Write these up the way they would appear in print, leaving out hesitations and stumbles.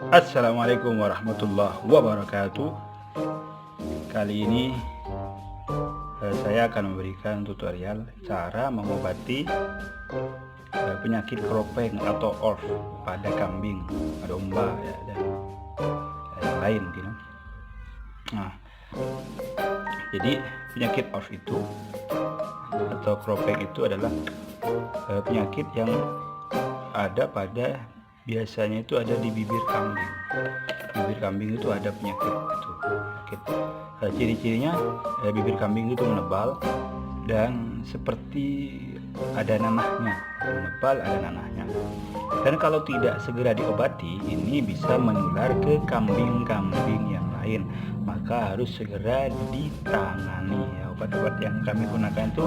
Assalamualaikum warahmatullahi wabarakatuh. Kali ini saya akan memberikan tutorial cara mengobati penyakit kropeng atau orf pada kambing, domba ya, dan yang lain gitu. Nah, jadi penyakit orf itu atau kropeng itu adalah penyakit yang ada pada biasanya itu ada di bibir kambing. Bibir kambing itu ada penyakit itu. Ciri-cirinya bibir kambing itu menebal dan seperti ada nanahnya, menebal ada nanahnya. Dan kalau tidak segera diobati, ini bisa menular ke kambing-kambing yang lain. Maka harus segera ditangani. Ya, obat-obat yang kami gunakan itu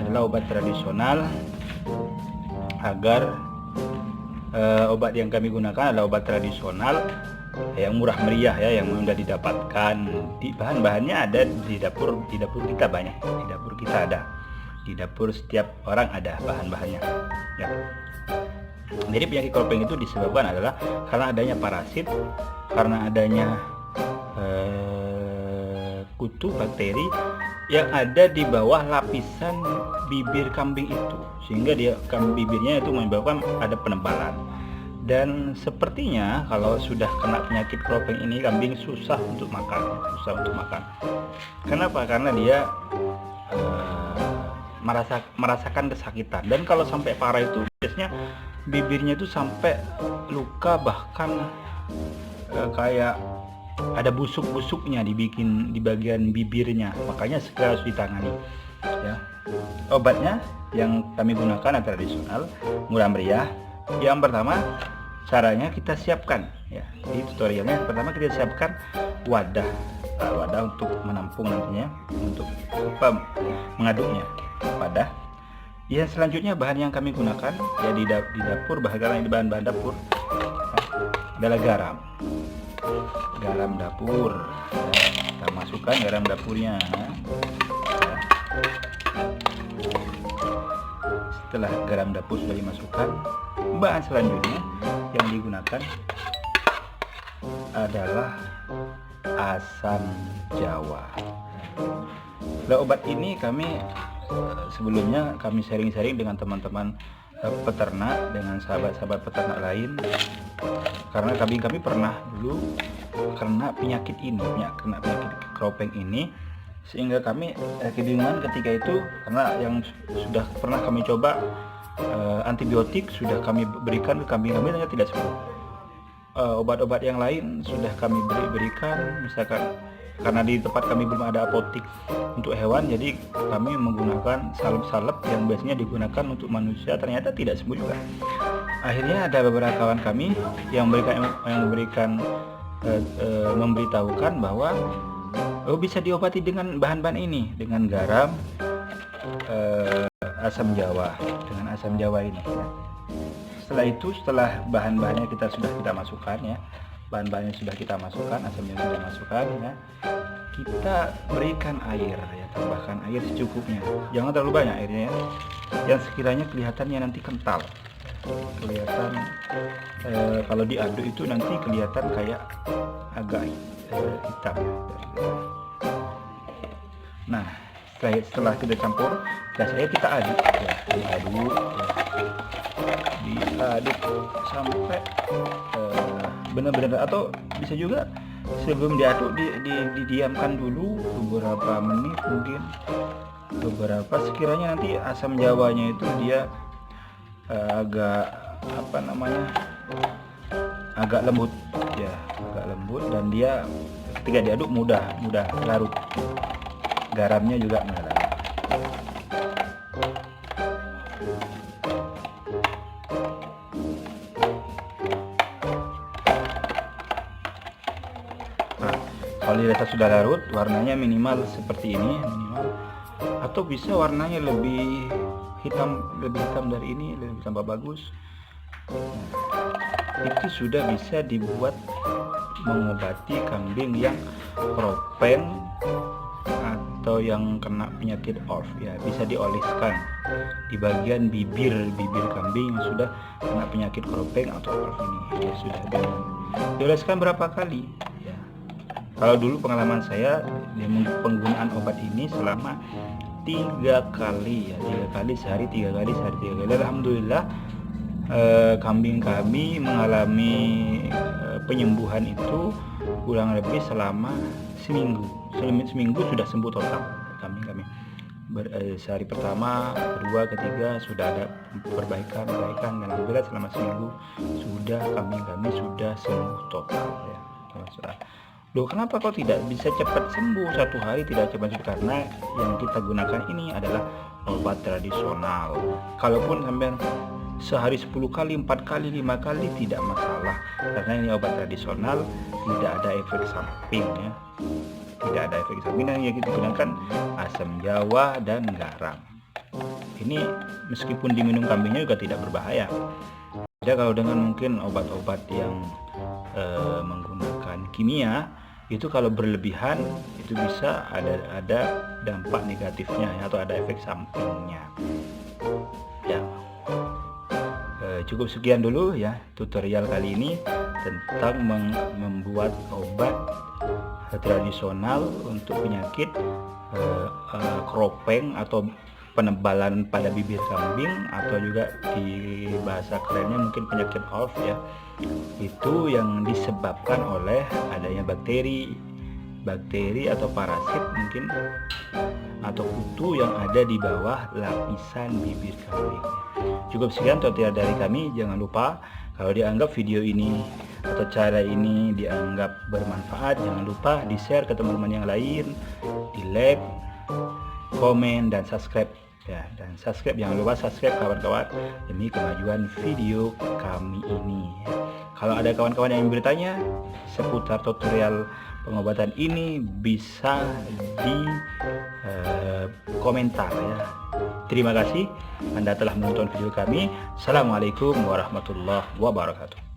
adalah obat tradisional agar obat yang kami gunakan adalah obat tradisional yang murah meriah ya, yang mudah didapatkan. Di bahan-bahannya ada di dapur kita banyak, di dapur kita ada, di dapur setiap orang ada bahan-bahannya. Ya. Jadi penyakit kropeng itu disebabkan adalah karena adanya parasit, karena adanya kutu bakteri yang ada di bawah lapisan bibir kambing itu, sehingga bibirnya itu menyebabkan ada penebalan. Dan sepertinya kalau sudah kena penyakit kropeng ini, kambing susah untuk makan. Kenapa? Karena dia merasakan kesakitan. Dan kalau sampai parah itu biasanya bibirnya itu sampai luka, bahkan kayak ada busuk-busuknya di bagian bibirnya. Makanya segera harus ditangani ya. Obatnya yang kami gunakan adalah tradisional, murah meriah. Yang pertama, caranya kita siapkan ya, di tutorialnya. Pertama kita siapkan wadah untuk menampung nantinya, untuk mengaduknya, wadah. Yang selanjutnya bahan yang kami gunakan ya di dapur, bahan-bahan dapur adalah garam dapur ya, kita masukkan garam dapurnya ya. Setelah garam dapur sudah dimasukkan, bahan selanjutnya yang digunakan adalah asam jawa. Nah, obat ini sebelumnya kami sharing-sharing dengan teman-teman peternak, dengan sahabat-sahabat peternak lain, karena kami pernah dulu kena penyakit kropeng ini, sehingga kami kebingungan ketika itu, karena yang sudah pernah kami coba antibiotik sudah kami berikan ke kambing-kambing ternyata tidak sembuh. Obat-obat yang lain sudah kami berikan, misalkan karena di tempat kami belum ada apotik untuk hewan, jadi kami menggunakan salep-salep yang biasanya digunakan untuk manusia, ternyata tidak sembuh juga. Akhirnya ada beberapa kawan kami yang memberitahukan bahwa bisa diobati dengan bahan-bahan ini, dengan garam, asam jawa, dengan asam jawa ini. Setelah bahan-bahannya sudah kita masukkan ya, bahan-bahannya sudah kita masukkan, asamnya sudah masukkan ya, kita berikan air ya, tambahkan air secukupnya, jangan terlalu banyak airnya ya, yang sekiranya kelihatannya nanti kental, kelihatan kalau diaduk itu nanti kelihatan kayak agak hitam. Nah, setelah kita campur, biasanya kita aduk ya, diaduk sampai benar-benar, atau bisa juga sebelum diaduk didiamkan dulu beberapa menit, mungkin sekiranya nanti asam jawanya itu dia agak lembut ya, dan dia ketika diaduk mudah larut. Garamnya juga mudah larut. Nah, kalau dirasa sudah larut, warnanya minimal seperti ini, atau bisa warnanya lebih hitam dari ini, lebih tambah bagus. Itu sudah bisa dibuat mengobati kambing yang kropeng atau yang kena penyakit orf ya. Bisa dioleskan di bagian bibir kambing yang sudah kena penyakit kropeng atau orf ini ya, sudah dioleskan berapa kali ya. Kalau dulu pengalaman saya penggunaan obat ini selama 3 kali ya, 3 kali sehari, 3 kali sehari, 3 kali. Alhamdulillah kambing kami mengalami penyembuhan itu kurang lebih selama seminggu. Seminggu sudah sembuh total kambing kami. Sehari pertama, kedua, ketiga sudah ada perbaikan, dan alhamdulillah selama seminggu sudah kambing kami sudah sembuh total ya. Loh, kenapa kok tidak bisa cepat sembuh? 1 hari tidak cepat sembuh? Karena yang kita gunakan ini adalah obat tradisional. Kalaupun sampai sehari 10 kali, 4 kali, 5 kali tidak masalah, karena ini obat tradisional, tidak ada efek samping ya. Tidak ada efek samping, yang kita gunakan asam jawa dan garam. Ini meskipun diminum kambingnya juga tidak berbahaya. Beda kalau dengan mungkin obat-obat yang menggunakan kimia, itu kalau berlebihan itu bisa ada dampak negatifnya ya, atau ada efek sampingnya ya. Cukup sekian dulu ya tutorial kali ini tentang membuat obat tradisional untuk penyakit kropeng atau penebalan pada bibir kambing, atau juga di bahasa kerennya mungkin penyakit ORF ya. Itu yang disebabkan oleh adanya bakteri atau parasit mungkin, atau kutu yang ada di bawah lapisan bibir kambing. Cukup sekian tutorial dari kami. Jangan lupa kalau dianggap video ini atau cara ini dianggap bermanfaat, jangan lupa di share ke teman-teman yang lain, di like, komen, dan subscribe ya. Dan subscribe, jangan lupa subscribe kawan-kawan, demi kemajuan video kami ini ya. Kalau ada kawan-kawan yang bertanya seputar tutorial pengobatan ini, bisa di komentar ya. Terima kasih Anda telah menonton video kami. Assalamualaikum warahmatullahi wabarakatuh.